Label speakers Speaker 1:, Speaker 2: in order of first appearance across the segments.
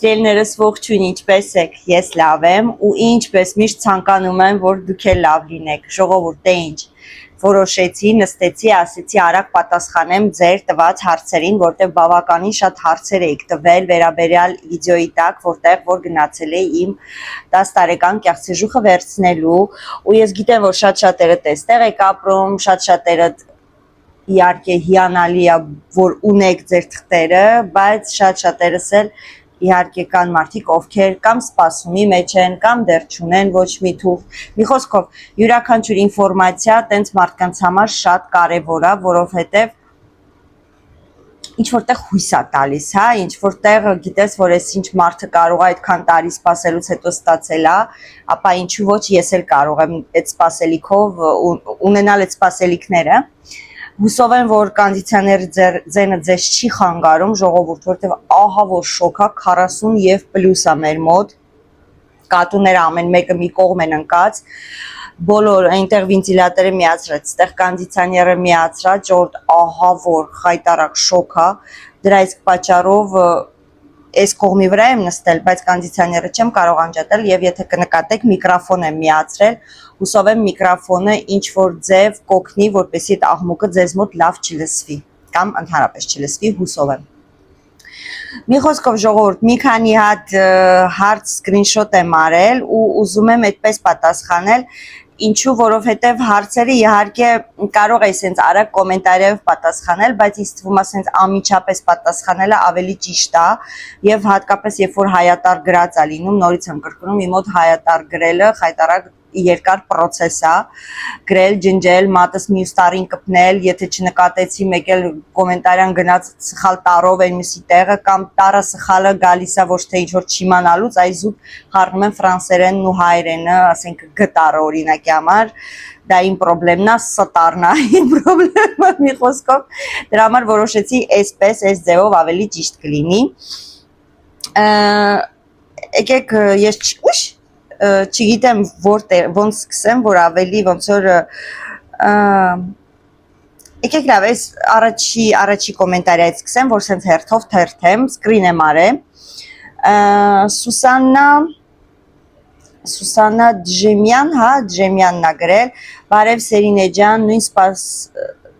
Speaker 1: Սիրելիներս ողջույն, ինչպես եք, ես լավ եմ ու ինչպես միշտ ցանկանում եմ, որ դուք էլ լավ լինեք, ժողովուրդ է ինչ, որոշեցի, նստեցի, ասեցի արագ պատասխանեմ ձեր տված հարցերին, որտեղ բավականին շատ հարցեր եք տվել վերաբերյալ վիդեոյի տակ, որտեղ որ գնացել է իմ 10 տարեկան կեղծեժուխը վերցնելու ու ես գիտեմ, որ շատ-շատերը այստեղ եք ապրում, շատ-շատերը իհարկե հիանալի է, որ ունեք ձեր թղթերը, բայց շատ-շատերս էլ իհարկե կան մարդիկ, ովքեր կամ սպասումի մեջ են, կամ դեռ չունեն ոչ մի թուղթ։ Մի խոսքով, յուրաքանչյուր ինֆորմացիա տենց մարդկանց համար շատ կարևոր է, որովհետև ինչ որտեղ հույս է տալիս, հա, ինչ որտեղ գիտես, որ այս ինչ մարդը կարող է այդքան տարի սպասելուց հետո ստացել է, ապա ինչու ոչ ես էլ կարող եմ այդ սպասելիքով ունենալ այդ սպասելիքները։ Հուսով եմ, որ կոնդիցիոներ ձենը ձեզ չի խանգարում, ժողովուրդ, որտեղ ահա որ շոկ է 40 եւ պլյուս է մեր մոտ, կատուները ամեն մեկը մի կողմ են ընկած, բոլոր այնտեղ վենտիլատորը միացրած, այդտեղ կոնդիցիոները միացրած, ժողովուրդ, ահա որ խայտարակ շոկ է, դրա իսկ պատճառով այս կողմի վրա եմ նստել, բայց կոնդիցիոները չեմ կարող անջատել եւ եթե կնկատեք միկրոֆոն եմ միացրել, հուսով եմ միկրոֆոնը ինչ որ ձև կօգնի, որպեսզի այդ աղմուկը ձեզ մոտ լավ չլսվի կամ ընդհանրապես չլսվի, հուսով եմ։ Մի խոսքով ժողովուրդ, մի քանի հատ հարց սկրինշոտ եմ արել ու ուզում եմ այդպես պատասխանել, ինչու, որովհետև հարցերը իհարկե կարող է սենց արագ կոմենտարիով պատասխանել, բայց ինձ թվում է սենց անմիջապես պատասխանելը ավելի ճիշտ է եւ հատկապես երբ որ հայատար գրած է լինում, նորից եմ կրկնում, իմ մոտ հայատար գրելը խայտարակ երկար process է, գրել, ջնջել, մատս մյուս տարին կպնել, եթե չնկատեցի մեկ էլ կոմենտարյան գնաց սխալ տարով են մյուսի տեղը կամ տարը սխալը գալիս է ոչ թե ինչ որ չիմանալուց, այս զուտ խառնում են ֆրանսերենն ու հայերենը, ասենք G տարը օրինակի համար, դա իմ պրոբլեմն է, S տարն է իմ պրոբլեմը, մի խոսքով, դրա համար որոշեցի այսպես, այս ձևով ավելի ճիշտ կլինի։ Եկեք ես ուշ չգիտեմ ոնց սկսեմ, որ ավելի ոնց որ եկեք լավ, այս առաջի կոմենտարիայից սկսեմ, որ սենց հերթով թերթեմ, սկրին եմ արել, Սուսաննա Դժեմյան, հա, Դժեմյանն է գրել, բարև Սերինե ջան, նույն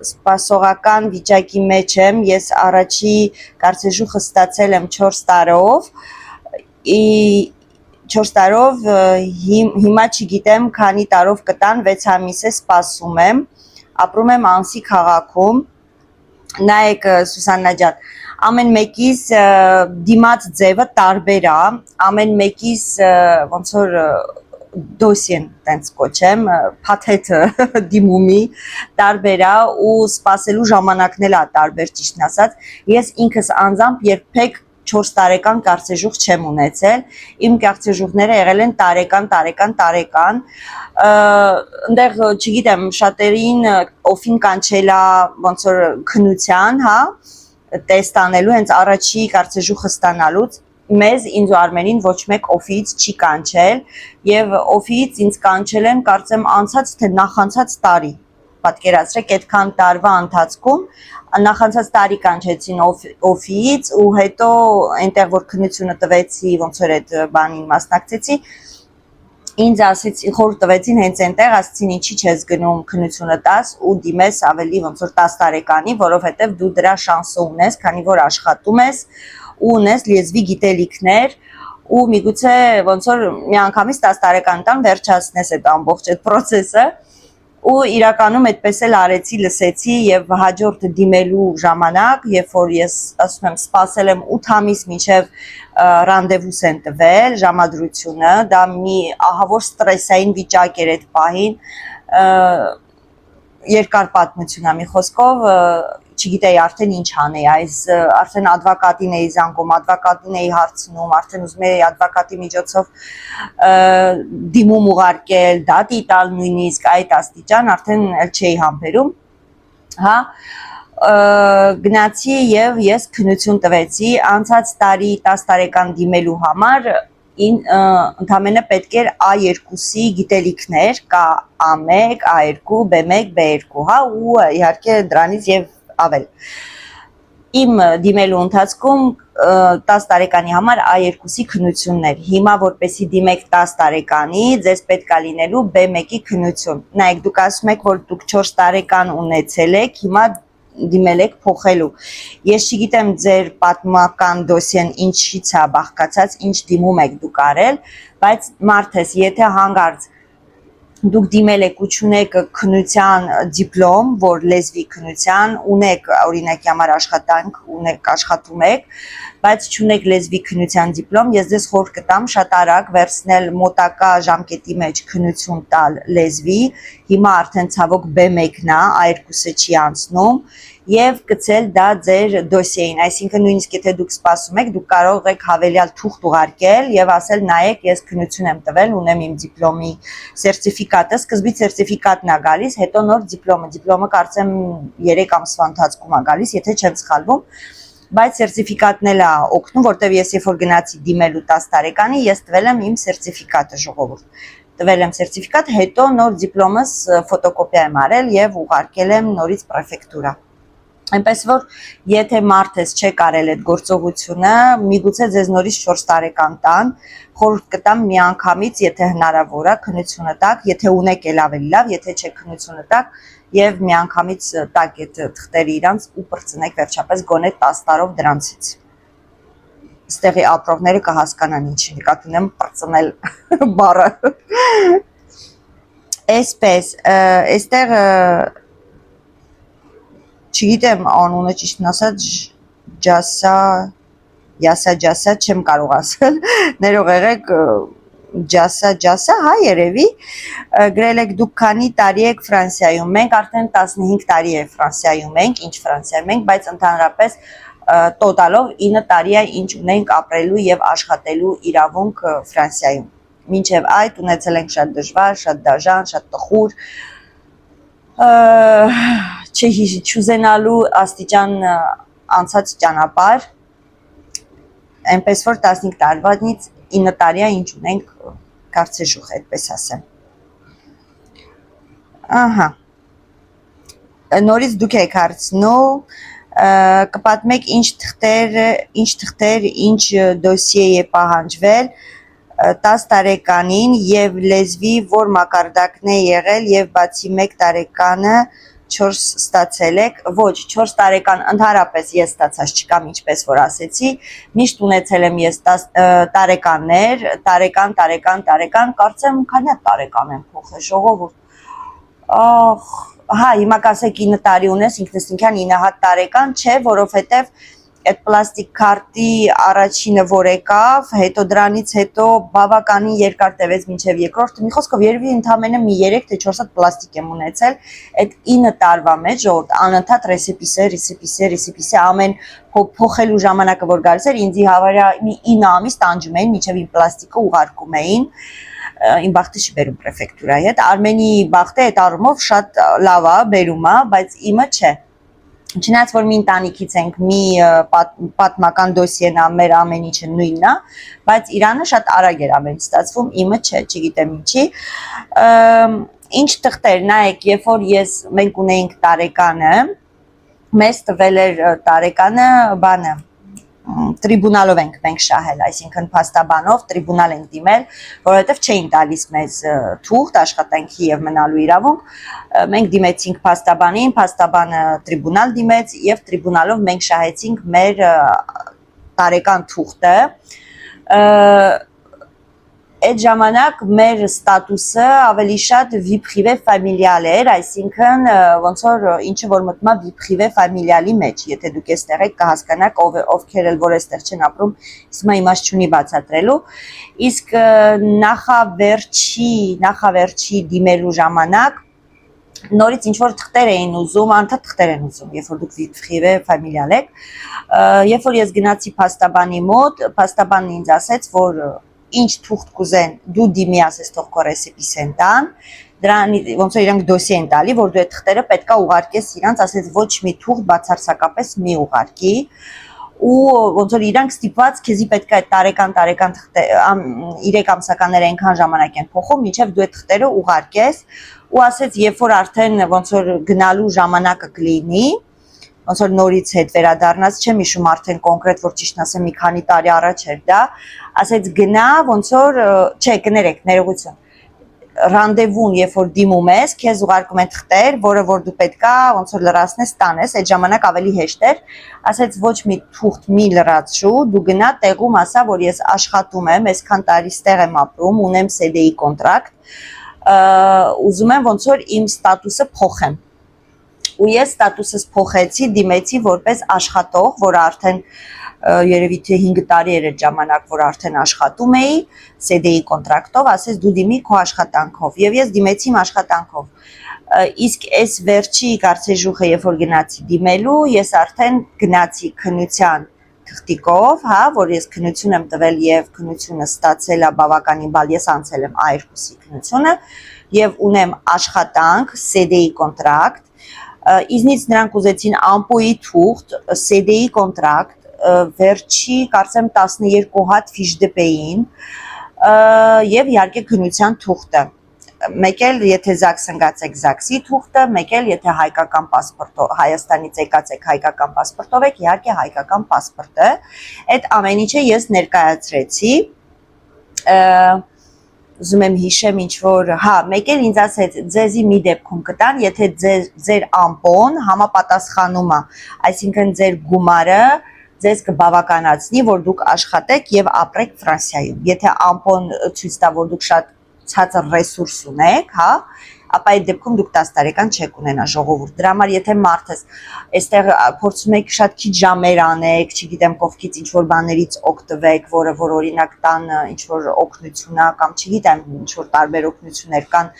Speaker 1: սպասողական վիճակի մեջ եմ, ես առաջի կարծեժուխը ստացել եմ 4 տարով, 4 տարով, հիմա չգիտեմ քանի տարով կտան, 6 ամիս է սպասում եմ, ապրում եմ Անսի քաղաքում, նայեք Սուսաննա ջան, ամեն մեկիս դիմաց ձևը տարբեր է, ամեն մեկիս ոնց որ դոսիեն տենց կոչեմ, փաթեթը դիմումի տարբեր է ու սպասելու ժամանակն էլ է տարբեր ճիշտն ասած, ես ինքս անձամբ երբեք 4 տարեկան կարծեժուղ չեմ ունեցել, իմ կարծեժուղները եղել են տարեկան, ընդեղ չգիտեմ շատերին օֆին կանչելա ոնց որ քնության, հա, տեստ անելու հենց առաջի կարծեժուղը ստանալուց, մեզ ինձ ու Արմենին ոչ մեկ օֆից չի կանչել եւ օֆից ինձ կանչել են կարծեմ անցած թե նախանցած տարի, պատկերացրեք այդքան տարվա ընթացքում նախանցած տարի կանչեցին օֆից ու հետո այնտեղ որ քննությունը տվեցի, ոնց որ այդ բանին մասնակցեցի, ինձ ասեցին, խորհուրդ տվեցին հենց այնտեղ, ասեցին ինչի չես գնում քննությունը տաս ու դիմես ավելի ոնց որ 10 տարեկանի, որովհետև դու դրա շանսը ունես, քանի որ աշխատում ես ու ունես լեզվի գիտելիքներ ու միգուցե ոնց որ միանգամից 10 տարեկան տան վերջացնես այդ ամբողջ այդ process-ը ու իրականում այդպես էլ արեցի, լսեցի եւ հաջորդ դիմելու ժամանակ, երբ որ ես ասում եմ սպասել եմ 8 ամիս մինչեւ ռանդևուս են տվել, ժամադրությունը, դա մի ահավոր ստրեսային վիճակ էր այդ պահին, երկար պատմություն է մի խոսքով, չգիտեի արդեն ինչ անեի, արդեն ադվոկատին էի զանգում, ադվոկատին էի հարցնում, արդեն ուզում էի ադվոկատի միջոցով դիմում ուղարկել, դատի տալ նույնիսկ այդ աստիճան, արդեն էլ չէի համբերում, հա, գնացի եւ ես քննություն տվեցի, անցած տարի 10 տարեկան դիմելու համար ընդամենը պետք էր A2-ի գիտելիքներ, կա A1, A2, B1, B2, հա, ու իհարկե դրանից եւ ավել։ Իմ դիմելու ընթացքում 10 տարեկանի համար A2-ի քննություններ։ Հիմա որպեսի դիմեք 10 տարեկանի, ձեզ պետք է լինելու B1-ի քննություն։ Նայեք, դուք ասում եք, որ դուք 4 տարեկան ունեցել եք, հիմա դիմել եք փոխելու։ Ես չգիտեմ ձեր պատմական դոսիեն ինչից է բաղկացած, ինչ դիմում եք դուք արել, բայց մարդես, եթե հանգարց դուք դիմել եք ու չունեք քննության դիպլոմ, որ լեզվի քննության, ունեք օրինակի համար աշխատանք, ունեք աշխատում եք, բայց չունեք լեզվի քննության դիպլոմ, ես ձեզ խորհուրդ կտամ շատ արագ վերցնել մոտակա ժամկետի մեջ քննություն տալ լեզվի, հիմա արդեն ցավոք B1-ն է, A2-ը չի անցնում, եւ գցել դա ձեր դոսիեին, այսինքն նույնիսկ եթե դուք սպասում եք, դուք կարող եք հավելյալ թուղթ ուղարկել եւ ասել նայեք, ես քննություն եմ տվել, ունեմ իմ դիպլոմի սերտիֆիկատը, սկզբի սերտիֆիկատն է գալիս, հետո նոր դիպլոմը կարծեմ 3 ամսվա ընթացքում է գալիս, եթե չեմ սխալվում, բայց սերտիֆիկատն էլ է օգնում, որտեվ ես երբ որ գնացի դիմելու 10 տարեկանի, ես տվել եմ իմ սերտիֆիկատը ժողովուրդ։ Տվել եմ սերտիֆիկատ, հետո նոր դիպլոմս ֆոտոկոպիա եմ արել եւ ուղարկել եմ նորից պրեֆեկտուրա։ Այնպես որ եթե մարդես չեք արել այդ գործողությունը, միգուցե ձեզ նորից 4 տարեկան տան, խորհուրդ կտամ միանգամից, եթե հնարավոր է, քննությունը տաք, եթե ունեք էլ ավելի լավ, եթե չեք քննությունը տաք եւ միանգամից տաք այդ թղթերը իրանց ու բրցնեք վերջապես գոնե 10 տարով դրանցից։ Այստեղի ապրողները կհասկանան ինչի նկատի ունեմ բրցնել բառը։ Այսպես, այստեղ չգիտեմ անունը ճիշտն ասած ջասա չեմ կարող ասել, ներող եղեք ջասա, հա երևի, գրել եք դուք քանի տարի եք Ֆրանսիայում, մենք արդեն 15 տարի է Ֆրանսիայում ենք, ինչ Ֆրանսիայում ենք, բայց ընդհանրապես տոտալով 9 տարի է ինչ ունենք ապրելու եւ աշխատելու իրավունք Ֆրանսիայում։ Մինչև այդ ունեցել ենք շատ դժվար, շատ դաժան, շատ տխուր չուզենալու աստիճան անցած ճանապարհ, այնպես որ 15 տարվանից 9 տարի է ինչ ունենք կարծեշուխ, այդպես ասեմ։ Ահա։ Նորից դուք եք հարցնում, կպատմեք ինչ թղթեր, ինչ դոսիե է պահանջվել 10 տարեկանին եւ լեզվի որ մակարդակն է եղել եւ բացի 1 տարեկանը 4 ստացել եք, ոչ 4 տարեկան ընդհանրապես ես ստացած չկամ, ինչպես որ ասեցի, միշտ ունեցել եմ ես 10 տարեկաններ, տարեկան, կարծեմ քանի տարեկան եմ փոխել ժողովուրդ։ Հա, հիմա կասեք 9 տարի ունես, ինքնըստինքյան 9 հատ տարեկան չէ, որովհետեւ այդ պլաստիկ քարտի առաջինը որ եկավ, հետո դրանից հետո բավականին երկար տևեց մինչև երկրորդը, մի խոսքով երևի ընդամենը մի 3 թե 4 հատ պլաստիկ եմ ունեցել, այդ 9 տարվա մեջ ժողովուրդ անընդհատ ռեսիպիսե ամեն փոխելու ժամանակը որ գալիս էր, ինձ հավարա մի 9 ամիս տանջում էին, մինչև իմ պլաստիկը ուղարկում էին, իմ բախտը չի բերում պրեֆեկտուրայի հետ, Արմենի բախտը այդ առումով շատ լավ է, բերում է, բայց իմը չէ։ Չնայած որ մի ընտանիքից ենք, մի պատմական դոսիեն է, մեր ամեն ինչը նույնն է, բայց Իրանը շատ արագ էր ամեն ինչ ստացվում, իմը չէ, չգիտեմ ինչի։ Ինչ թղթեր, նայեք, երբ որ մենք ունեինք տարեկանը, մեզ տվել էր տարեկանը բանը, տրիբունալով ենք մենք շահել, այսինքն փաստաբանով տրիբունալ ենք դիմել, որովհետև չէին տալիս մեզ թուղթ աշխատանքի եւ մնալու իրավունք, մենք դիմեցինք փաստաբանին, փաստաբանը տրիբունալ դիմեց եւ տրիբունալով մենք շահեցինք մեր տարեկան թուղթը։ Այդ ժամանակ մեր ստատուսը ավելի շատ vie privée familial էր, այսինքն ոնց որ ինչը որ մտնում է vie privée familial-ի մեջ, եթե դուք այստեղ եք կհասկանաք ովքեր էլ որ այստեղ չեն ապրում, իսկ հիմա իմաստ չունի բացատրելու, իսկ նախավերջի դիմելու ժամանակ նորից ինչ որ թղթեր էին ուզում, անընդհատ թղթեր են ուզում, երբ որ դուք vie privée familial եք, երբ որ ես գնացի փաստաբանի մոտ, փաստաբանն ինձ ասեց, որ ինչ թուղթ կուզեն, դու դիմի ասես թող քո ռեսիպիսեն տան, դրանից ոնց որ իրանք դոսիե են տալի, որ դու այդ թղթերը պետքա ուղարկես իրանց, ասես ոչ մի թուղթ բացարձակապես մի ուղարկի, ու ոնց որ իրանք ստիպված քեզի պետքա այդ տարեկան թղթեր 3 ամսականներ այնքան ժամանակ են փոխում, մինչև դու այդ թղթերը ուղարկես, ու ասեց երբ որ արդեն ոնց որ գնալու ժամանակը կլինի, ոնց որ նորից հետ վերադառնաց, չեմ հիշում արդեն կոնկրետ, որ ճիշտն ասեմ, մի քանի տարի առաջ էր դա, ասեց գնա, ոնց որ, չէ, կներեք, ներողություն, ռանդևուն, երբ որ դիմում ես, քեզ ուղարկում են թղթեր, որը որ դու պետքա ոնց որ լրացնես, տանես, այդ ժամանակ ավելի հեշտ էր, ասեց ոչ մի թուղթ մի լրացրու, դու գնա տեղում ասա, որ ես աշխատում եմ, այսքան տարի ստեղ եմ ապրում, ունեմ CDI կոնտրակտ, ուզում եմ ոնց որ իմ ստատուսը փոխեմ։ Ու ես ստատուսս փոխեցի, դիմեցի որպես աշխատող, որ արդեն երևի թե 5 տարի էր այդ ժամանակ, որ արդեն աշխատում էի CDI կոնտրակտով, ասես դու դիմի քո աշխատանքով, եւ ես դիմեցի իմ աշխատանքով։ Իսկ այս վերջի կարծեժուխը, երբ որ գնացի դիմելու, ես արդեն գնացի քննության թղթիկով, հա, որ ես քննություն եմ տվել եւ քննությունը ստացել է բավականին բալ, ես անցել եմ A2-ի քննությունը եւ ունեմ աշխատանք, CDI կոնտրակտ, իզնից նրանք ուզեցին ամպոյի թուղթ, CDI կոնտրակտ, վերջի կարծեմ 12 հատ ֆիշդեպեին եւ իհարկե քննության թուղթը։ Մեկ էլ եթե ZAGS ընկած եք ZAGS-ի թուղթը, մեկ էլ եթե հայկական պասպորտով, Հայաստանից եկած եք հայկական պասպորտով եք, իհարկե հայկական պասպորտը։ Այդ ամեն ինչը ես ներկայացրեցի։ Ուզում եմ հիշեմ ինչ որ, հա, մեկ էլ ինձ ասեց, ձեզի մի դեպքում կտան, եթե ձեր ամպոն համապատասխանում է, այսինքն ձեր գումարը ձեզ կբավականացնի, որ դուք աշխատեք եւ ապրեք Ֆրանսիայում։ Եթե ամպոն ցույց տա, որ դուք շատ ցածր ռեսուրս ունեք, հա, ապա այդ դեպքում դուք 10 տարեկան չեք ունենա ժողովուրդ։ Դրա համար եթե մարդս այստեղ փորձում եք շատ քիչ ժամեր անեք, չգիտեմ, կողքից ինչ որ բաներից օգտվեք, որը որ օրինակ տան ինչ որ օգնությունա կամ չգիտեմ, ինչ որ տարբեր օգնություններ կան,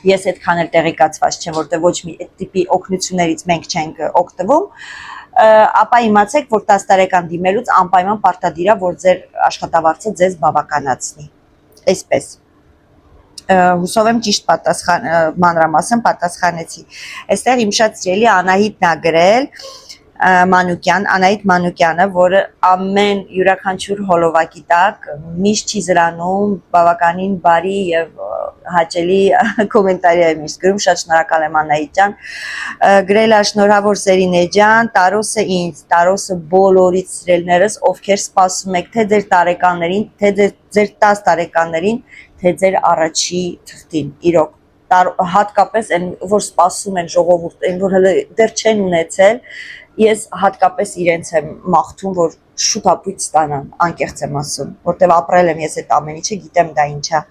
Speaker 1: ես այդքան էլ տեղեկացված չեմ, որտեղ ոչ մի այդ տիպի օգնություններից մենք չենք օգտվում, ապա իմացեք, որ 10 տարեկան դիմելուց անպայման պարտադիր է, որ ձեր աշխատավարձը ձեզ բավականացնի։ Այսպես հուսով եմ ճիշտ պատասխան մանրամասն պատասխանեցի։ Այստեղ իմ շատ սիրելի Անահիտն ա գրել Մանուկյան, Անահիտ Մանուկյանը, որը ամեն յուրաքանչյուր հոլովակի տակ միշտ չի զրանում, բավականին բարի եւ հաճելի կոմենտարի է միշտ գրում, շատ շնորհակալ եմ Անահիտ ջան։ Գրել է շնորհավոր Սերինե ջան, Տարոսը ինձ, Տարոսը բոլորից սիրելներս, ովքեր սպասում եք թե ձեր տարեկաններին, թե ձեր 10 տարեկաններին, թե ձեր առաջի թղթին, իրոք, հատկապես այն, որ սպասում են ժողովուրդ, այն, որ հələ դեռ չեն ունեցել, ես հատկապես իրենց եմ մաղթում, որ շուտ ապույտ ստանան, անկեղծ եմ ասում, որտեվ ապրել եմ ես այդ ամեն ինչը, գիտեմ դա ինչ է։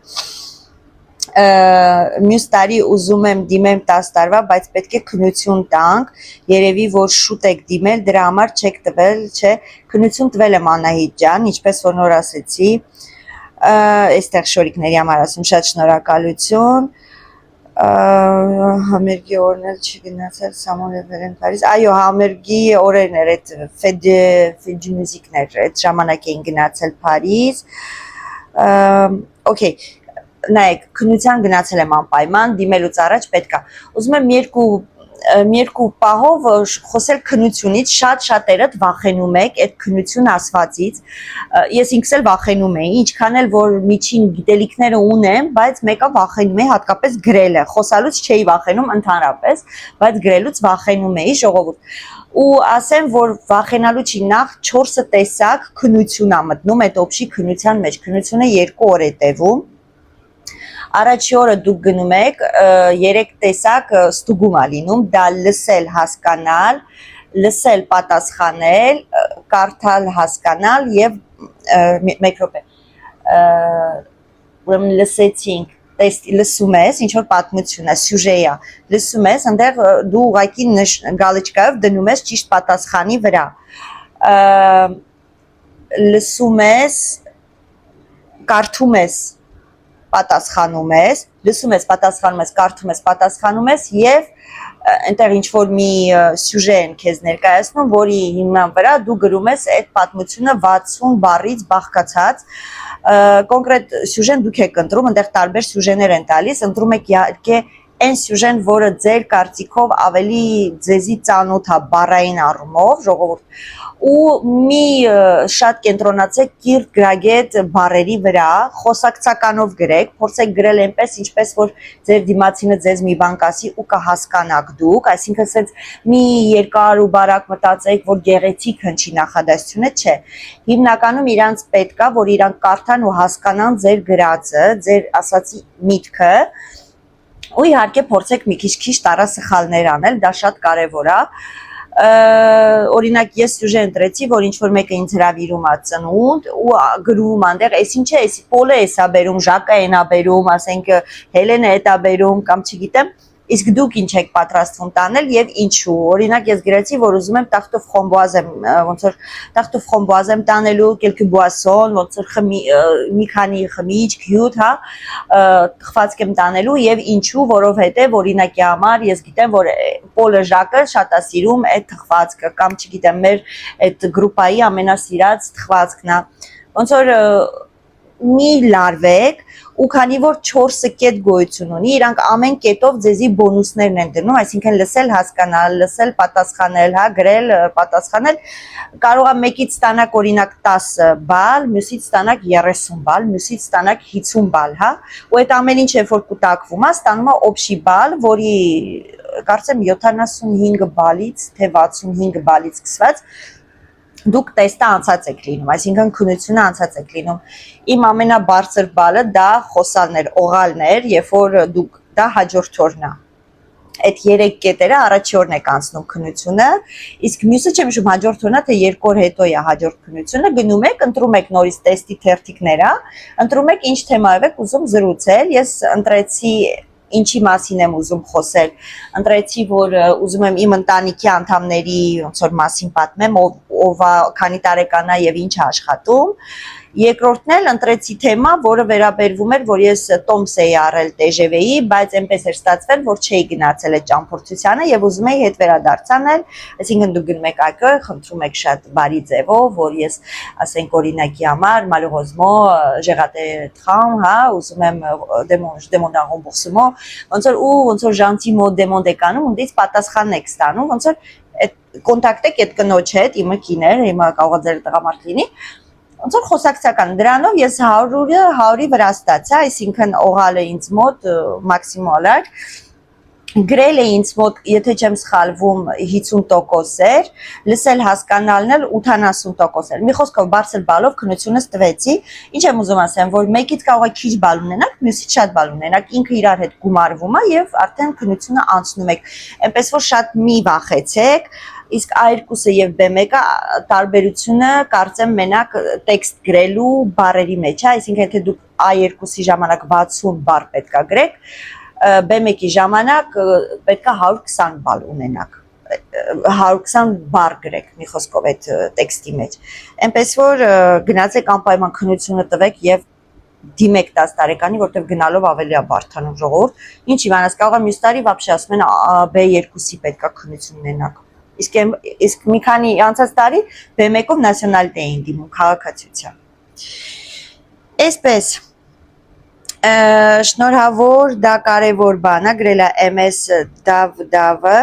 Speaker 1: Մյուս տարի ուզում եմ դիմեմ 10 տարվա, բայց պետք է քննություն տանք, երևի որ շուտ եք դիմել, դրա համար չեք տվել, չէ, քննություն տվել եմ Անահիտ ջան, ինչպես որ նոր ասեցի, այստեղ շորիկների համար ասում, շատ շնորհակալություն, համերգի օրն էլ չգնացել Սամոնևներ են Փարիզ, այո, համերգի օրերն էր, այդ Fed Music-ներ, այդ ժամանակ էին գնացել Փարիզ, օքեյ, նայեք, քննության գնացել եմ անպայման, դիմելուց առաջ պետք է, ուզում եմ երկու պահով խոսել քննությունից, շատ շատերդ վախենում եք այդ քննություն ասվածից, ես ինքս էլ վախենում էի, ինչքան էլ որ միջին գիտելիքները ունեմ, բայց մեկը վախենում էի, հատկապես գրելը, խոսալուց չէի վախենում ընդհանրապես, բայց գրելուց վախենում էի ժողովուրդ, ու ասեմ, որ վախենալու չի նախ 4 տեսակ քննություն ա մտնում այդ օբշի քննության մեջ, քննությունը 2 օր է տևում, Առաջի օրը դուք գնում եք 3 տեսակ ստուգում ա լինում, դա լսել, հասկանալ, լսել, պատասխանել, կարդալ, հասկանալ եւ մեկ րոպե։ Ուրեմն լսեցինք, լսում ես, ինչ որ պատմություն է, սյուժե է, լսում ես, այնտեղ դու ուղղակի գալիճկայով դնում ես ճիշտ պատասխանի վրա։ Լսում ես, կարդում ես, պատասխանում ես, լսում ես, պատասխանում ես, կարդում ես, պատասխանում ես եւ այնտեղ ինչ որ մի սյուժե են քեզ ներկայացնում, որի հիման վրա դու գրում ես այդ պատմությունը 60 բառից բաղկացած, կոնկրետ սյուժեն դուք եք ընտրում, այնտեղ տարբեր սյուժեներ են տալիս, ընտրում եք իհարկե այն սյուժեն, որը ձեր կարծիքով ավելի ձեզի ծանոթ է բառային առումով, ժողովուրդ, ու մի շատ կենտրոնացեք կիրթ գրագետ բառերի վրա, խոսակցականով գրեք, փորձեք գրել այնպես, ինչպես որ ձեր դիմացինը ձեզ մի բան կասի ու կհասկանաք դուք, այսինքն ասած մի երկար ու բարակ մտածեք, որ գեղեցիկ հնչի նախադասությունը, չէ։ Հիմնականում իրանց պետք է, որ իրանք կարդան ու հասկանան ձեր գրածը, ձեր ասացի միտքը, ու իհարկե փորձեք մի քիչ տարասխալներ անել, դա շատ կարևոր է։ Օրինակ ես սյուժե ընտրեցի, որ ինչ որ մեկը ինձ հրավիրում է ծնունդ ու գրում այնտեղ, էս ինչ է, էս Պոլը էսա բերում, Ժակը էնա բերում, ասենք Հելենը էտա բերում կամ չգիտեմ, իսկ դուք ինչ եք պատրաստվում տանել եւ ինչու։ Օրինակ ես գրեցի, որ ուզում եմ տախտով խոմբոազ եմ, ոնց որ տախտով խոմբոազ եմ տանելու, quelques boissons, ոնց որ մի քանի խմիչք, հյութ, հա, թխվածք եմ տանելու եւ ինչու, որովհետեւ օրինակի համար ես գիտեմ, որ Պոլը Ժակը շատ է սիրում այդ թխվածքը կամ չգիտեմ, մեր այդ գրուպայի ամենասիրած թխվածքն է։ Ոնց որ մի լարվեք ու քանի որ 4 կետ գոյություն ունի, իրանք ամեն կետով ձեզի բոնուսներն են դնում, այսինքն լսել, հասկանալ, լսել, պատասխանել, հա, գրել, պատասխանել, կարող է մեկից ստանաք օրինակ 10 բալ, մյուսից ստանաք 30 բալ, մյուսից ստանաք 50 բալ, հա, ու այդ ամեն ինչ երբ որ կուտակվում է, ստանում է օբշի բալ, որի կարծեմ 75 բալից, թե 65 բալից սկսված դուք տեստը անցած եք լինում, այսինքն քննությունը անցած եք լինում։ Իմ ամենաբարձր բալը դա խոսալներ, օղալներ, երբ որ դուք դա հաջորդ օրն է։ Այդ 3 կետերը առաջի օրն եք անցնում քննությունը, իսկ մյուսը չեմ հիշում հաջորդ օրն է, թե 2 օր հետո է հաջորդ քննությունը, գնում եք, ընտրում եք նորից տեստի թերթիկները, ընտրում եք ինչ թեմայով եք ուզում զրուցել, ես ընտրեցի ինչի մասին եմ ուզում խոսել, ընտրեցի, որ ուզում եմ իմ ընտանիքի անդամների ոնց որ մասին պատմեմ, ով քանի տարեկան է եւ ինչ է աշխատում, երկրորդն էլ ընտրեցի թեմա, որը վերաբերվում էր, որ ես տոմս էի առել TGV-ի, բայց այնպես էր ստացվել, որ չէի գնացել այդ ճամփորդությանը եւ ուզում էի հետ վերադարձանել, այսինքն դուք գնում եք այգը, խնդրում եք շատ բարի ձևով, որ ես ասենք օրինակի համար malheureusement j'ai raté le train, հա, ուզում եմ demande un remboursement, ոնց որ ժանտի մոտ դեմոնդ եք անում, undից պատասխանն եք ստանում, ոնց որ այդ կոնտակտեք այդ կնոջ հետ, իմը կիներ, հիմա կարող է ձեր տղամարդ լինի, ոնց որ խոսակցական դրանով ես 100-ի վրա ստացա, այսինքն օղալը ինձ մոտ մաքսիմալ էր, գրել է ինձ մոտ, եթե չեմ սխալվում 50% էր, լսել հասկանալն էլ 80% էր, մի խոսքով բարձր բալով քննությունս տվեցի, ինչ եմ ուզում ասեմ, որ մեկից կարող է քիչ բալ ունենաք, մյուսից շատ բալ ունենաք, ինքը իրար հետ գումարվում է եւ արդեն քննությունը անցնում եք, այնպես որ շատ մի վախեցեք, իսկ A2-ը եւ B1-ը տարբերությունը կարծեմ մենակ տեքստ գրելու բառերի մեջ է, այսինքն եթե դուք A2-ի ժամանակ 60 բառ պետք է գրեք, B1-ի ժամանակ պետք է 120 բալ ունենաք, 120 բառ գրեք մի խոսքով այդ տեքստի մեջ, այնպես որ գնացեք անպայման քննությունը տվեք եւ դիմեք 10 տարեկանի, որտեղ գնալով ավելի է բարդանում ժողովուրդ, ինչ իմանաս կարող է մյուս տարի вообще ասում են B2-ի պետք է քննություն ունենաք, իսկ մի քանի անցած տարի B1-ով նացիոնալիտե էին դիմում քաղաքացիության։ Այսպես շնորհավոր, դա կարևոր բան է, գրել է MS Դավը,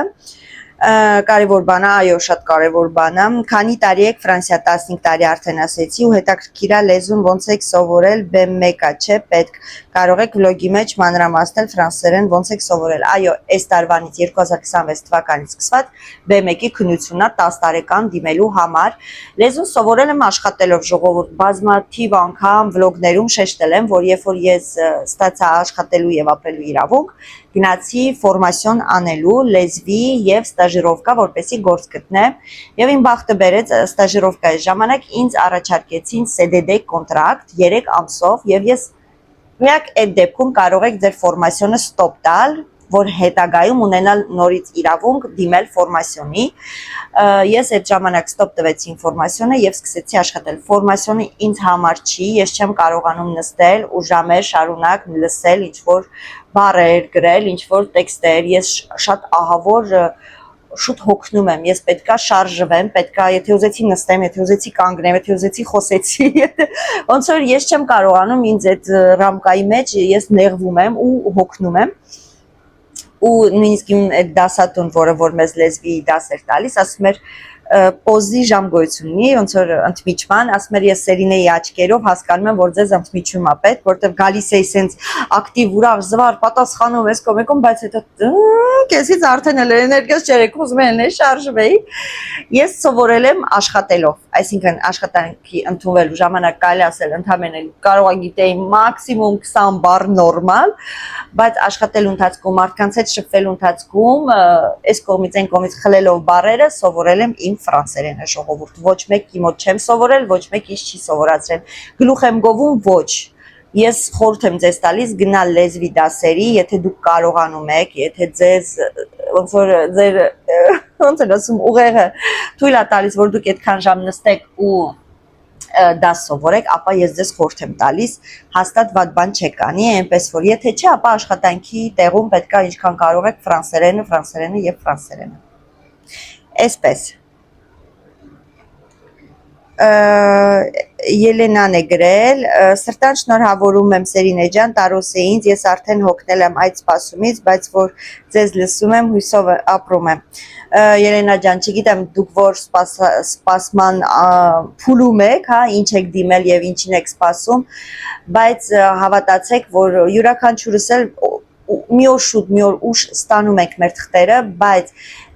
Speaker 1: կարևոր բան է, այո, շատ կարևոր բան է, քանի տարի եք Ֆրանսիա, 15 տարի արդեն ասեցի ու հետաքրքիր է լեզուն ոնց եք սովորել B1-ը, չէ, պետք կարող եք վլոգի մեջ մանրամասնել ֆրանսերեն ոնց եք սովորել, այո, այս տարվանից 2026 թվականից սկսված B1-ի քննությունն է 10 տարեկան դիմելու համար, լեզուն սովորել եմ աշխատելով ժողովուրդ, բազմաթիվ անգամ վլոգներում շեշտել եմ, որ երբ որ ես ստացա աշխատելու եւ ապրելու իրավունք, գնացի ֆորմացիոն անելու լեզվի եւ ստաժիրովկա, որպեսի գործ գտնեմ, եւ իմ բախտը բերեց ստաժիրովկայի ժամանակ ինձ առաջարկեցին CDD կոնտրակտ 3 ամսով եւ ես միակ այդ դեպքում կարող եք ձեր ֆորմացիոնը ստոպ տալ, որ հետագայում ունենալ նորից իրավունք դիմել ֆորմացիոնի, ես այդ ժամանակ ստոպ տվեցի ինֆորմացիոնը եւ սկսեցի աշխատել, ֆորմացիոնը ինձ համար չի, ես չեմ կարողանում նստել ու ժամեր շարունակ լսել ինչ-որ բառեր գրել, ինչ-որ տեքստեր, ես շատ ահավոր շուտ հոգնում եմ, ես պետքա շարժվեմ, պետքա, եթե ուզեցի նստեմ, եթե ուզեցի կանգնեմ, եթե ուզեցի խոսեցի, ոնց որ ես չեմ կարողանում ինձ այդ ռամկայի մեջ, ես նեղվում եմ ու հոգնում եմ, ու նույնիսկ իմ այդ դասատուն, որը որ մեզ լեզվի դաս էր տալիս, ասում էր պոզի ժամ գոյություն ունի, ոնց որ ընդմիջման, ասում էր ես Սերինեի աչքերով հասկանում եմ, որ ձեզ ընդմիջում է պետք, որտեվ գալիս էի սենց ակտիվ ուրախ զվար պատասխանում ես կոմեկում, բայց հետո քեսից արդեն էլ էներգիաս չերեք, ուզում եմ շարժվեի։ Ես սովորել եմ աշխատելով, այսինքն աշխատանքի ընդունվելու ժամանակ կարելի ասել ընդհանրապես կարող եմ գիտեի մաքսիմում 20 բառ նորմալ, բայց աշխատելու ընթացքում մարդկանց հետ շփվելու ընթացքում այս կողմից այն կողմից խլելով բառերը սովորել եմ իմ ֆրանսերենը ժողովուրդ, ոչ մեկ իմ մոտ չեմ սովորել, ոչ մեկ ինձ չի սովորացրել, գլուխ եմ գովում, ոչ, ես խորհուրդ եմ ձեզ տալիս գնալ լեզվի դասերի, եթե դուք կարողանում եք, եթե ձեզ ոնց որ ձեր ոնց են ասում ուղեղը թույլ է տալիս, որ դուք այդքան ժամ նստեք ու դաս սովորեք, ապա ես ձեզ խորհուրդ եմ տալիս, հաստատ վատ բան չեք անի, այնպես որ եթե չէ, ապա աշխատանքի տեղում պետք է ինչքան կարող եք ֆրանսերենը եւ ֆրանսերենը։ Այսպես Ելենան է գրել, սրտան շնորհավորում եմ Սերինե ջան, տարօսե ինձ, ես արդեն հոգնել եմ այդ սպասումից, բայց որ ձեզ լսում եմ, հույսով ապրում եմ։ Ելենա ջան, չգիտեմ դուք որ սպասման փուլում եք, հա, ինչ եք դիմել եւ ինչին եք սպասում, բայց հավատացեք, որ յուրաքանչյուրս էլ մի օր շուտ, մի օր ուշ ստանում ենք մեր թղթերը, բայց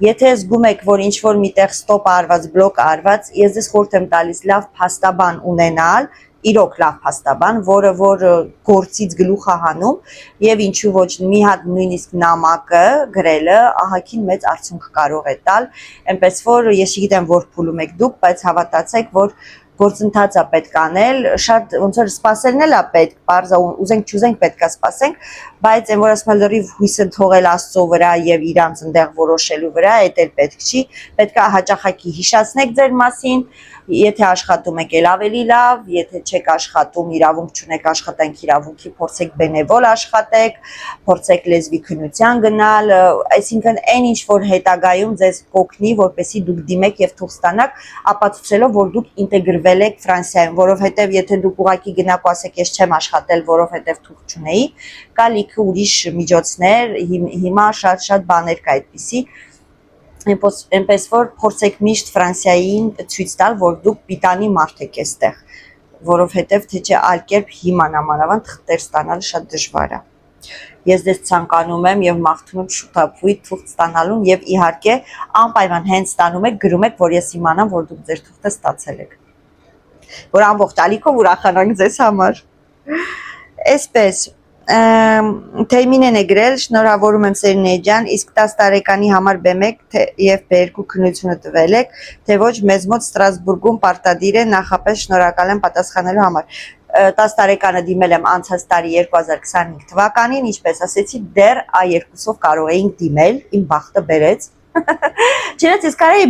Speaker 1: եթե զգում եք, որ ինչ-որ միտեղ ստոպ արված, բլոկ արված, ես ձեզ խորհուրդ եմ տալիս լավ փաստաբան ունենալ, իրոք լավ փաստաբան, որը որ գործից գլուխ է հանում եւ ինչու ոչ մի հատ նույնիսկ նամակը գրելը ահագին մեծ արդյունք կարող է տալ, այնպես որ ես չգիտեմ որ փուլում եք դուք, բայց հավատացեք, որ գործընթաց է պետք անել, շատ ոնց որ սպասելն էլ է պետք, բարձա ուզենք չուզենք պետք է սպասենք, բայց այն որ ասում եմ լրիվ հույսը թողել Աստծո վրա եւ իրանց ընդեղ որոշելու վրա, այդ էլ պետք չի, պետք է հաճախակի հիշացնեք ձեր մասին, եթե աշխատում եք էլ ավելի լավ, եթե չեք աշխատում, իրավունք չունեք աշխատանքի իրավունքի, փորձեք բենևոլ աշխատեք, փորձեք լեզվի քննության գնալ, այսինքն այն ինչ որ հետագայում ձեզ կօգնի, որպեսզի դուք դիմեք եւ թուղթ ստանաք, ապացուցելով որ դուք ինտեգրվել եք Ֆրանսիայում, որովհետեւ եթե դուք ուղակի գնաք ու ասեք ես չեմ աշխատել, որովհետեւ թուղթ չունեի, կա լիքը ուրիշ միջոցներ, հիմա շատ բաներ կա այդպիսի, այնպես որ փորձեք միշտ Ֆրանսիային ցույց տալ, որ դուք պիտանի մարդ եք այստեղ, որովհետև թե չէ այլ կերպ հիմա նամանավանդ թղթեր ստանալը շատ դժվար է։ Ես դες ցանկանում եմ եւ մաղթում եմ շուտապույտ թուղթ ստանալուն եւ իհարկե անպայման հենց ստանում եք, գրում եք, որ ես իմանամ, որ դուք ձեր թուղթը ստացել եք։ Որ ամբողջ ալիքով ուրախանանք ձեզ համար։ Այսպես Թեյմինեն է գրել, շնորհավորում եմ Սերինե ջան, իսկ 10 տարեկանի համար B1 եւ B2 քննությունը տվել եք, թե ոչ մեզ մոտ Ստրասբուրգում պարտադիր է, նախապես շնորհակալ եմ պատասխանելու համար։ 10 տարեկանը դիմել եմ անցած տարի 2025 թվականին, ինչպես ասեցի, դեռ A2-ով կարող էինք դիմել, իմ բախտը բերեց։ Չնայած ես կարեի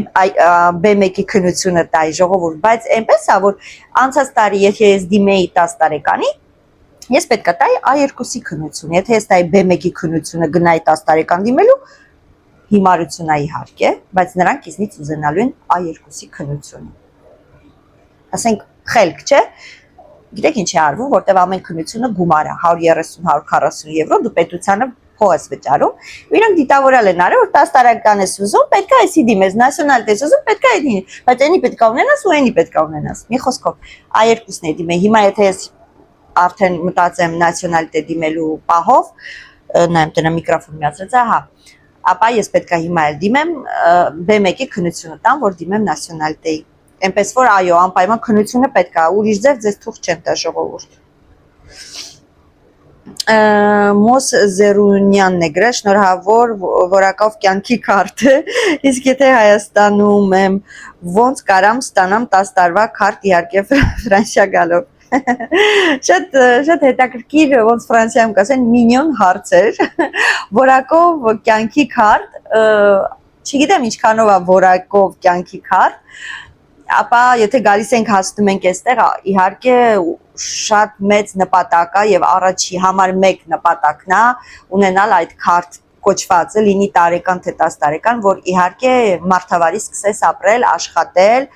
Speaker 1: B1-ի քննությունը տայի ժողովուրդ, բայց այնպես է, որ անցած տարի եթե ես դիմեի 10 տարեկանի Ես պետք է տայի A2-ի քննություն, եթե ես տայի B1-ի քննությունը գնայի 10 տարեկան դիմելու, հիմարություն է իհարկե, բայց նրանք իզնից ուզենալու են A2-ի քննությունը։ Ասենք խելք, չէ՞։ Գիտեք ինչ է արվում, որտեվ ամեն քննությունը գումար է, 130-140 եվրո, դու պետությանը փող ես վճարում, ու իրանք դիտավորել են արել, որ 10 տարեկան ես ուզում, պետք է այսի դիմես, նացիոնալիտ ես ուզում, պետք է այդին, բայց այնի պետք է ունենաս ու այնի պետք է ունենաս։ Մի խոսքով A2-ն է դիմել, հիմա եթե ես արդեն մտածեմ նացիոնալիտե դիմելու պահով, նայեմ տնա միկրոֆոն միացրած է, հա, ապա ես պետք է հիմա էլ դիմեմ B1-ի քննությունը տամ, որ դիմեմ նացիոնալիտեի։ Այնպես որ այո, անպայման քննությունը պետք է, ուրիշ ձև ձեզ թուղթ չեն տա ժողովուրդ։ Մոս Զերունյանն է գրել, շնորհավոր որակով կյանքի քարտը, իսկ եթե Հայաստանում եմ, ոնց կարամ ստանամ 10 տարվա քարտ, իհարկե Ֆրանսիա գալով։ Շատ հետաքրքիր ոնց Ֆրանսիայում կասեն մինյոն հարցեր, որակով կյանքի քարտ, չգիտեմ ինչքանով է որակով կյանքի քարտ, ապա եթե գալիս ենք հասնում ենք այստեղ, իհարկե շատ մեծ նպատակ է եւ առաջի համար 1 նպատակն է ունենալ այդ քարտ կոչվածը, լինի տարեկան թե 10 տարեկան, որ իհարկե մարդավարի սկսես ապրել, աշխատել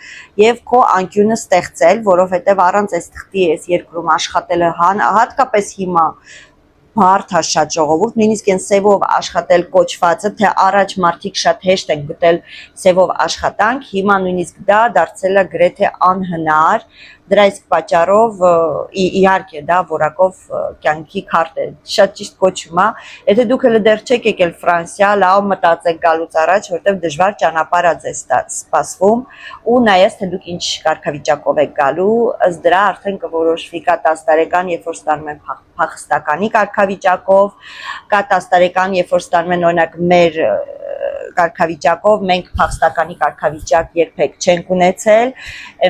Speaker 1: եւ քո անկյունը ստեղծել, որովհետեւ առանց այս թղթի այս երկրում աշխատելը հատկապես հիմա բարդ է շատ ժողովուրդ, նույնիսկ այն սևով աշխատել կոչվածը, թե առաջ մարդիկ շատ հեշտ են գտել սևով աշխատանք, հիմա նույնիսկ դա դարձել է գրեթե անհնար, դրա իսկ պատճառով իհարկե դա որակով կյանքի քարտ է, շատ ճիշտ կոչում է, եթե դուք հələ դեռ չեք եկել Ֆրանսիա, լավ մտածեք գալուց առաջ, որտեղ դժվար ճանապարհ է ձեզ սպասվում ու նայած թե դուք ինչ կարգավիճակով եք գալու, ըստ դրա արդեն կորոշվի կա 10 տարեկան, երբ որ ստանում են փախստականի կարգավիճակով, կա 10 տարեկան, երբ որ ստանում են օրինակ մեր կարգավիճակով, մենք փախստականի կարգավիճակ երբեք չենք ունեցել,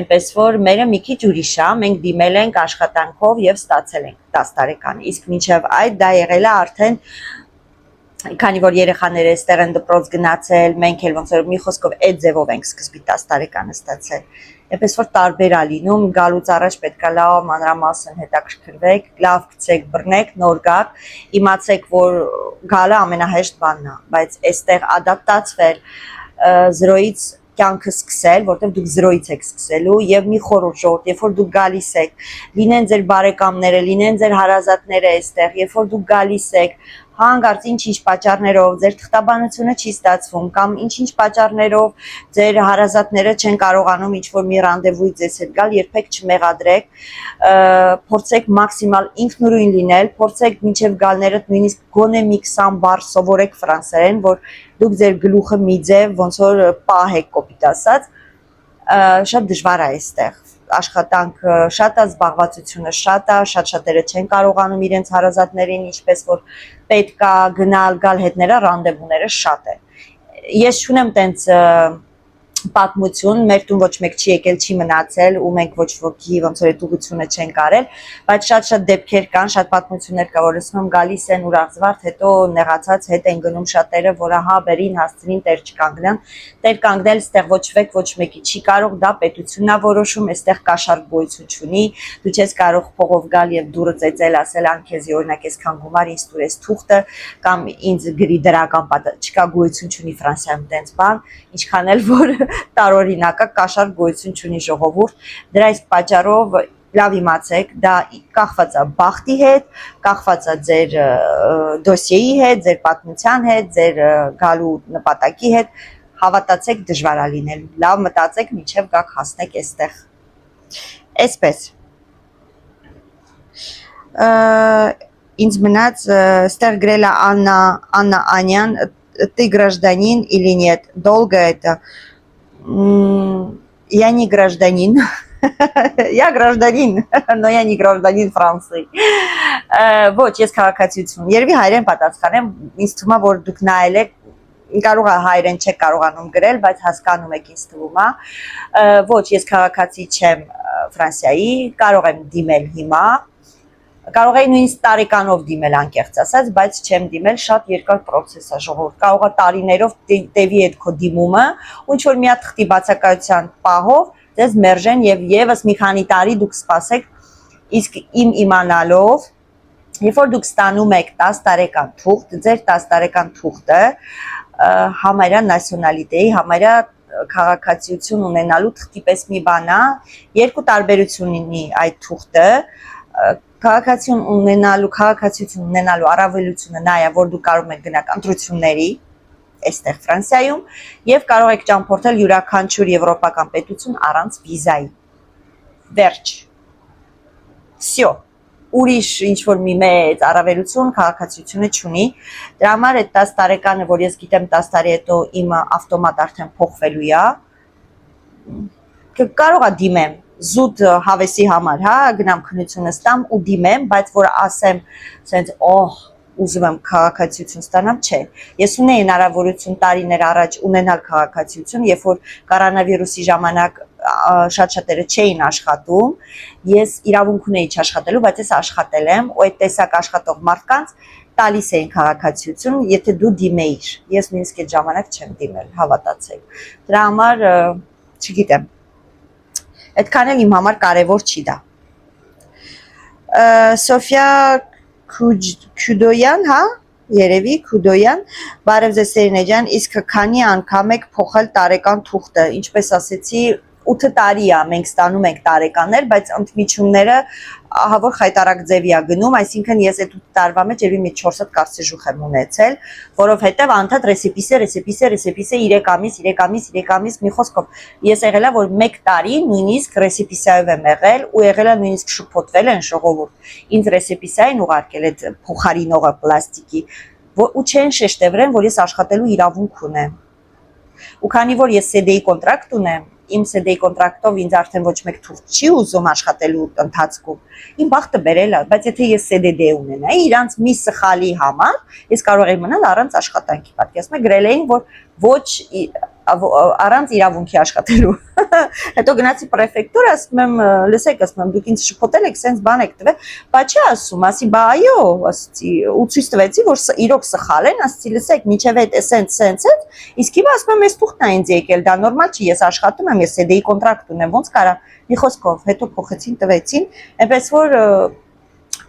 Speaker 1: այնպես որ մերը մի քիչ ուրիշ է, մենք դիմել ենք աշխատանքով եւ ստացել ենք 10 տարեկան, իսկ մինչեւ այդ դա եղել է արդեն քանի որ երեխաները այստեղ են դպրոց գնացել, մենք էլ ոնց որ մի խոսքով այդ ձևով ենք սկզբի 10 տարեկանը ստացել, այնպես որ տարբեր է լինում, գալուց առաջ պետք է լավ մանրամասն հետաքրքրվեք, լավ գցեք, բռնեք, նոր գաք, իմացեք, որ գալը ամենահեշտ բանն է, բայց այստեղ ադապտացվել 0-ից կյանքը սկսել, որտեղ դուք 0-ից եք սկսելու եւ մի խորհուրդ, երբ որ դուք գալիս եք, լինեն ձեր բարեկամները, լինեն ձեր հարազատները այստեղ, երբ որ դուք գալիս եք, հանգարց ինչ-ինչ պատճառներով ձեր թղթաբանությունը չի ստացվում կամ ինչ-ինչ պատճառներով ձեր հարազատները չեն կարողանում ինչ-որ մի ռանդևույի ձեզ հետ գալ, երբեք չմեղադրեք, փորձեք մաքսիմալ ինքնուրույն լինել, փորձեք մինչև գալներդ նույնիսկ գոնե մի 20 բառ սովորեք ֆրանսերեն, որ դուք ձեր գլուխը մի ձև ոնց որ պահեք կոպիտ ասած, շատ դժվար է այստեղ աշխատանքը շատ է, զբաղվածությունը շատ է, շատ-շատերը չեն կարողանում իրենց հարազատներին, ինչպես որ պետք է գնալ, գալ հետները, ռանդևուները շատ է։ Ես չունեմ տենց պատմություն, մեր տուն ոչ մեկ չի եկել, չի մնացել ու մենք ոչ ոքի ոնց որ այդ ուղղությունը չենք արել, բայց շատ-շատ դեպքեր կան, շատ պատմություններ կա, որ ասում եմ գալիս են ուրախ-զվարթ, հետո նեղացած հետ են գնում շատերը, որ ահա բերին հասցրին տեր չկանգնան, տեր կանգնել ստեղ ոչ մեկի չի կարող, դա պետությունն է որոշում, այստեղ կաշառք գոյություն չունի, դու չես կարող փողով գալ եւ դուրը ծեծել, ասել անկեզի օրինակ այսքան գումար ինձ տուր այս թուղթը կամ ինձ գրի դրական չկա գոյություն չունի Ֆրանսիայում տենց բան, ինչքան էլ որ տարօրինակը կաշառք գոյություն չունի ժողովուրդ, դրա իսկ պատճառով լավ իմացեք, դա կախված է բախտի հետ, կախված է ձեր դոսիեի հետ, ձեր պատմության հետ, ձեր գալու նպատակի հետ, հավատացեք դժվար է լինել, լավ մտածեք մինչև գաք հասնեք այստեղ, այսպես, ինձ մնաց, ստեղ գրել է Աննա Անյան, ты гражданин или нет, долго это, я не гражданин, я гражданин, но я не гражданин Ֆրանսիի, ոչ, ես քաղաքացիություն, երևի հայերեն պատասխանեմ, ինձ թվում է, որ դուք նայել եք, կարող է հայերեն չեք կարողանում գրել, բայց հասկանում եք ինձ թվում է, ոչ, ես քաղաքացի չեմ Ֆրանսիայի, կարող եմ դիմել հիմա, կարող էի նույնիսկ տարեկանով դիմել անկեղծ ասած, բայց չեմ դիմել, շատ երկար process է ժողովուրդ, կարող է տարիներով տևի այդ քո դիմումը, ու ինչ որ մի հատ թղթի բացակայության պահով ձեզ մերժեն եւ եւս մի քանի տարի դուք սպասեք, իսկ իմ իմանալով, երբ որ դուք ստանում եք 10 տարեկան թուղթ, ձեր 10 տարեկան թուղթը համարյա նացիոնալիտեի, համարյա քաղաքացիություն ունենալու թղթի պես մի բան է, երկու տարբերություն ունի այդ թուղթը, քաղաքացիություն ունենալու առավելությունը նա է, որ դուք կարող եք գնալ ընտրությունների այստեղ Ֆրանսիայում եւ կարող եք ճամփորդել յուրաքանչյուր եվրոպական պետություն առանց վիզայի։ Վերջ։ Всё։ Ուրիշ ինչ որ մի մեծ առավելություն քաղաքացիությունը չունի։ Դրա համար այդ 10 տարեկանը, որ ես գիտեմ 10 տարի հետո իմը ավտոմատ արդեն փոխվելու է, կարող է դիմեմ զուտ հավեսի համար, հա, գնամ քննությունը ստամ ու դիմեմ, բայց որ ասեմ, ասենց, ուզում եմ քաղաքացիություն ստանամ, չէ։ Ես ունեի հնարավորություն տարիներ առաջ ունենալ քաղաքացիություն, երբ որ կորոնավիրուսի ժամանակ շատ-շատերը չէին աշխատում, ես իրավունք ունեի չաշխատելու, բայց ես աշխատել եմ, ու այդ տեսակ աշխատող մարդկանց տալիս էին քաղաքացիություն, եթե դու դիմեիր։ Ես նույնիսկ այդ ժամանակ չեմ դիմել, հավատացեք։ Դրա համար չգիտեմ։ Այդքան էլ իմ համար կարևոր չի դա։ Սոֆիա Քուդոյան, հա, երևի Քուդոյան, բարև ձեզ Սերինե ջան, իսկ քանի անգամ եք փոխել տարեկան թուղթը, ինչպես ասեցի, 8 տարի է, մենք ստանում ենք տարեկաններ, բայց ընդմիջումները ահա որ խայտարակ ձևի է գնում, այսինքն ես այդ 8 տարվա մեջ երևի մի 4 հատ կարծեժուխ եմ ունեցել, որովհետև անդադ ռեսիպիսե 3 ամիս, մի խոսքով ես եղելա որ 1 տարի նույնիսկ ռեսիպիսայով եմ եղել ու եղելա նույնիսկ շփոթվել են ժողովուրդ։ Ինձ ռեսիպիսային ուղարկել այդ փոխարինողը պլաստիկի, ու չեն շեշտել, որ ես աշխատելու իրավունք ունեմ։ Ու քանի որ ես CDI կոնտրակտ ունեմ, իմ CDI կոնտրակտով ինձ արդեն ոչ մեկ թուղթ չի ուզում աշխատելու ընթացքում, իմ բախտը բերել է, բայց եթե ես CDD ունենայի, իրանց մի սխալի համար, ես կարող եմ մնալ առանց աշխատանքի, պատկերացնում եք, գրել էին, որ ոչ առանց իրավունքի աշխատելու։ Հետո գնացի պրեֆեկտուր, ասում եմ, լսեք, ասում եմ, դուք ինձ շփոթել եք, սենց բան եք տվել, բա չի ասում, ասի, բա այո, ասեցի, ու ցույց տվեցի, որ իրոք սխալ են, ասեցի, լսեք, միջև այդ սենց, իսկ հիմա ասում եմ, ես թուղթն է ինձ եկել, դա նորմալ չի, ես աշխատում եմ, ես CDI կոնտրակտ ունեմ, ոնց կարա, մի խոսքով, հետո փոխեցին, տվեցին, այնպես որ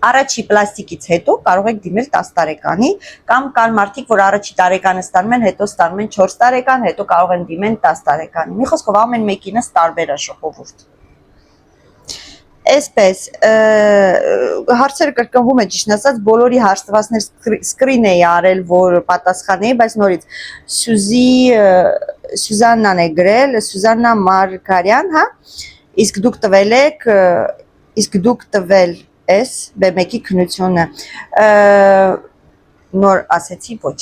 Speaker 1: առաջի պլաստիկից հետո կարող եք դիմել 10 տարեկանի կամ կան մարդիկ, որ առաջի տարեկանը ստանում են, հետո ստանում են 4 տարեկան, հետո կարող են դիմեն 10 տարեկանի։ Մի խոսքով ամեն մեկինս տարբեր է ժողովուրդ։ Այսպես, հարցերը կրկնվում է, ճիշտ ասած, բոլորի հարցվածներ սկրին էի արել, որ պատասխանեի, բայց նորից Սյուզաննան է գրել, Սյուզաննա Մարգարյան, հա, իսկ դուք տվել Ես B1-ի քննությունը նոր ասեցի ոչ,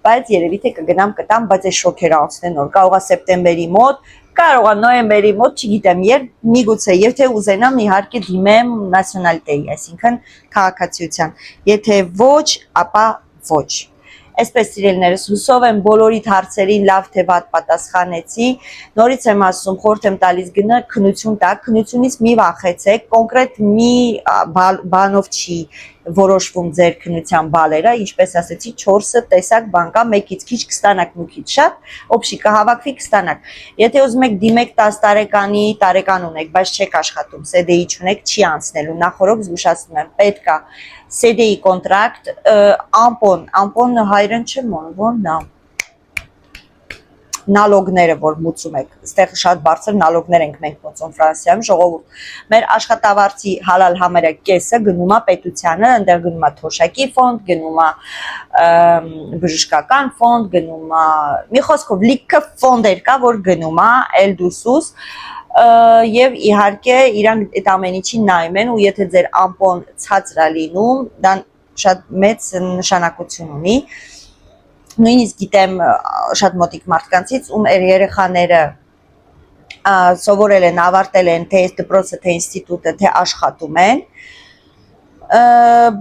Speaker 1: բայց երևի թե կգնամ կտամ, բայց այս շոքերը անցնեն նոր, կարող է սեպտեմբերի մոտ, կարող է նոյեմբերի մոտ, չգիտեմ, երբ միգուցե, եթե ուզենամ իհարկե դիմեմ նացիոնալիտեի, այսինքն քաղաքացիության, եթե ոչ, ապա ոչ։ Այսպես սիրելիներս, հուսով եմ բոլորիդ հարցերին լավ թե վատ պատասխանեցի, նորից եմ ասում, խորհուրդ եմ տալիս գնա քննություն տակ, քննությունից մի վախեցեք, կոնկրետ մի բանով չի որոշվում ձեր քննության բալերը, ինչպես ասեցի, 4 տեսակ բան կա, մեկից քիչ կստանաք, մեկից շատ, օբշի կհավաքվի կստանաք։ Եթե ուզում եք դիմեք 10 տարեկանի տարեկան ունեք, բայց չեք աշխատում, CDI չունեք, չի անցնելու, նախորդ զգուշացնում եմ, պետք է CDI կոնտրակտ, ամպոն հայրեն չեմ ոնց նա նալոգները, որ մուծում եք, այստեղ շատ բարձր նալոգներ ենք մենք մուծում Ֆրանսիայում, ժողովուրդ, մեր աշխատավարձի հալալ համարյա կեսը գնում է պետությանը, այնտեղ գնում է թոշակի ֆոնդ, գնում է բժշկական ֆոնդ, գնում է, մի խոսքով լիքը ֆոնդեր կա, որ գնում է Էլդուսուս, եւ իհարկե իրանք այդ ամեն ինչին նայում են, ու եթե ձեր ամպոն ցածր է լինում, դա շատ մեծ նշանակություն ունի։ Նույնիսկ գիտեմ շատ մոտիկ մարդկանցից, ում երեխաները սովորել են, ավարտել են թե դպրոցը, թե ինստիտուտը, թե աշխատում են,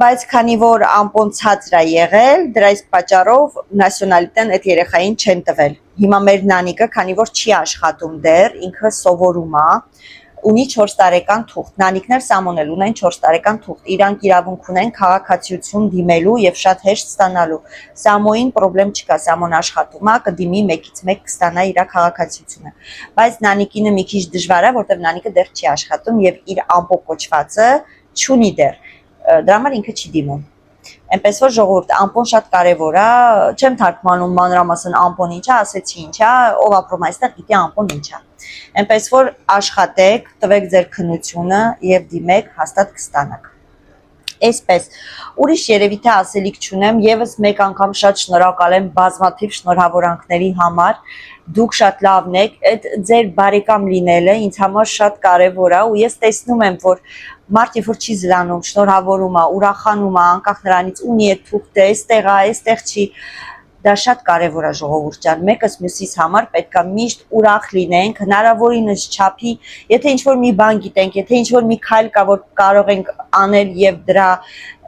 Speaker 1: բայց քանի որ ամպոն ցածր է եղել, դրա իսկ պատճառով նացիոնալիտեն այդ երեխային չեն տվել։ Հիմա մեր նանիկը, քանի որ չի աշխատում դեռ, ինքը սովորում է, ունի 4 տարեկան թուղթ, նանիկներ Սամոնել ունեն 4 տարեկան թուղթ, իրանք իրավունք ունեն քաղաքացիություն դիմելու եւ շատ հեշտ ստանալու։ Սամոին պրոբլեմ չկա, Սամոն աշխատում է, կդիմի մեկից մեկ կստանա իր քաղաքացիությունը։ Բայց նանիկինը մի քիչ դժվար է, որտեղ նանիկը դեռ չի աշխատում եւ իր ամպո կոչվածը չունի դեռ։ Դրա համար ինքը չի դիմում։ Այնպես որ ժողովուրդ, ամպոն շատ կարևոր է, չեմ թարգմանում մանրամասն ամպոն ինչ է, ասեցի ինչ է, ով ապրում այստեղ գիտի ամպոն ինչ է։ Այնպես որ աշխատեք, տվեք ձեր քննությունը եւ դիմեք, հաստատ կստանաք։ Այսպես, ուրիշ երևի թե ասելիք չունեմ, եւս մեկ անգամ շատ շնորհակալ եմ բազմաթիվ շնորհավորանքների համար։ Դուք շատ լավն եք, այդ ձեր բարեկամ լինելը ինձ համար շատ կարևոր է ու ես տեսնում եմ, որ մարդ երբ որ չի զրանում, շնորհավորում է, ուրախանում է, անկախ նրանից ունի է թուղթը, այստեղ է, այստեղ չի, դա շատ կարևոր է ժողովուրդ ջան, մեկս մյուսիս համար պետք է միշտ ուրախ լինենք, հնարավորինս չափի, եթե ինչ-որ մի բան գիտենք, եթե ինչ-որ մի քայլ կա, որ կարող ենք անել եւ դրա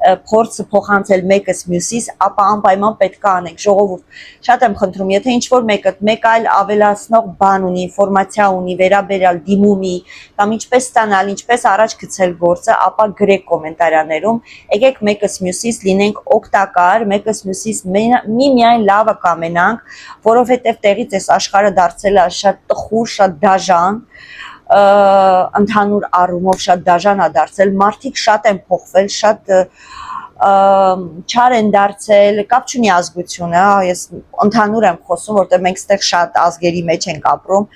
Speaker 1: փորձը փոխանցել մեկս մյուսիս, ապա անպայման պետք է անենք, ժողովուրդ, շատ եմ խնդրում, եթե ինչ-որ մեկը մեկ այլ ավելացնող բան ունի, ինֆորմացիա ունի, վերաբերյալ դիմումի, կամ ինչպես ստանալ, ինչպես առաջ գցել գործը, ապա գրեք կոմենտարիաներում, եկեք մեկս մյուսիս լինենք օգտակար, մեկս մյուսիս միայն լավը կամենանք, որովհետև տեղից այս աշխարհը դարձել է շատ տխուր, շատ դաժան, ընդհանուր առումով շատ դաժան է դարձել, մարդիկ շատ են փոխվել, շատ չար են դարձել, կապ չունի ազգությունը, ես ընդհանուր եմ խոսում, որտեղ մենք ստեղ շատ ազգերի մեջ ենք ապրում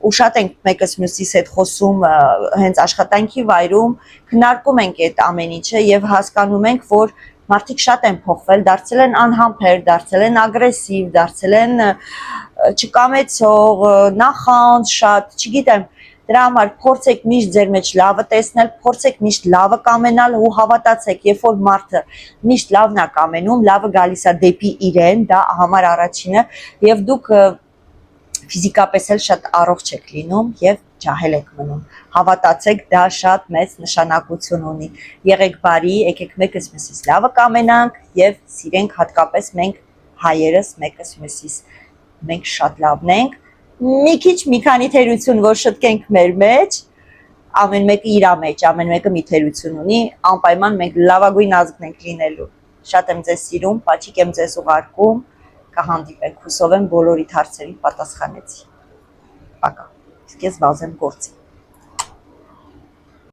Speaker 1: ու շատ ենք մեկս մյուսիս հետ խոսում հենց աշխատանքի վայրում, քննարկում ենք այդ ամեն ինչը եւ հասկանում ենք, որ մարդիկ շատ են փոխվել, դարձել են անհամբեր, դարձել են ագրեսիվ, դարձել են չկամեցող, նախանձ շատ, չգիտեմ, դրա համար փորձեք միշտ ձեր մեջ լավը տեսնել, փորձեք միշտ լավը կամենալ ու հավատացեք, երբ որ մարդը միշտ լավն է կամենում, լավը գալիս է դեպի իրեն, դա համար առաջինը, եւ դուք ֆիզիկապես էլ շատ առողջ եք լինում եւ ջահել եք մնում։ Հավատացեք, դա շատ մեծ նշանակություն ունի։ Եղեք բարի, եկեք մեկս մյուսիս լավը կամենանք եւ սիրենք հատկապես մենք հայերս մեկս մյուսիս։ Մենք շատ լավն ենք։ Մի քիչ մի քանի թերություն, որ շտկենք մեր մեջ, ամեն մեկը իր մեջ, ամեն մեկը մի թերություն ունի, անպայման մենք լավագույն ազգն ենք լինելու։ Շատ եմ ձեզ սիրում, պաչիկ եմ ձեզ ուղարկում, կհանդիպենք, հուսով եմ բոլորիդ հարցերին պատասխանեցի։ Պակա, իսկ ես վազեմ գործի։